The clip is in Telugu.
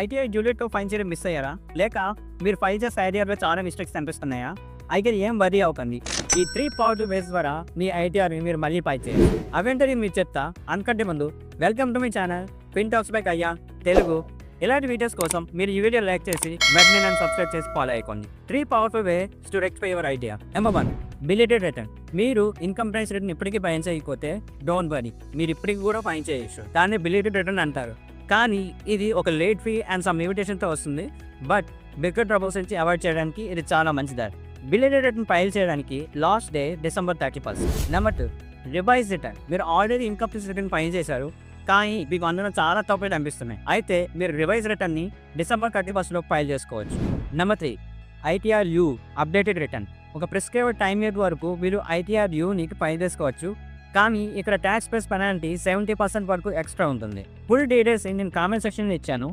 ఐటీఐ జూలియట్ ఫైన్ చేయడం మిస్ అయ్యారా? లేక మీరు ఫైల్ చేసే ఐటీఆర్లో చాలా మిస్టేక్స్ కనిపిస్తున్నాయా? అయితే ఏం వరీ అవ్వకండి. ఈ 3 పాజిటివ్ వేస్ ద్వారా మీ ఐటీఆర్ని మీరు మళ్ళీ పై చేయండి. అవేంటది మీరు చెప్తా అనుకంటే ముందు welcome to my channel fin talks by కయ్యా తెలుగు. ఇలాంటి వీడియోస్ కోసం మీరు ఈ వీడియో లైక్ చేసి వెంటనే నన్ను సబ్స్క్రైబ్ చేసి ఫాలో అయిపోండి. 3 powerful ways to rectify your idea. Number 1, belated return. మీరు ఇన్కమ్ ట్యాక్స్ రిటర్న్ ఇప్పటికీ ఫైన్ చేయకపోతే డోంట్ వరీ, మీరు ఇప్పటికి కూడా ఫైన్ చేయొచ్చు. దాన్ని బిలేటెడ్ రిటర్న్ అంటారు. కానీ ఇది ఒక లేట్ ఫీ అండ్ సమ్ లిమిటేషన్తో వస్తుంది. బట్ బిగ్గర్ ట్రబుల్స్ నుంచి అవాయిడ్ చేయడానికి ఇది చాలా మంచిది. బిలేటెడ్ రిటర్న్ ఫైల్ చేయడానికి last day December 31. Number 2, revise return. మీరు already income tax return file చేశారు, కానీ మీకు అందులో చాలా తప్పులు అనిపిస్తున్నాయి. అయితే మీరు రివైజ్ రిటర్న్ని December 31 ఫైల్ చేసుకోవచ్చు. Number 3, ITR U updated return. ఒక ప్రిస్క్రైబ్డ్ టైం పీరియడ్ వరకు మీరు ఐటీఆర్ యూని ఫైల్ చేసుకోవచ్చు, కానీ ఇక్కడ ట్యాక్స్ ప్లస్ పెనాల్టీ 70% వరకు ఎక్స్ట్రా ఉంటుంది. ఫుల్ డీటెయిల్స్ నేను కామెంట్ సెక్షన్లో ఇచ్చాను,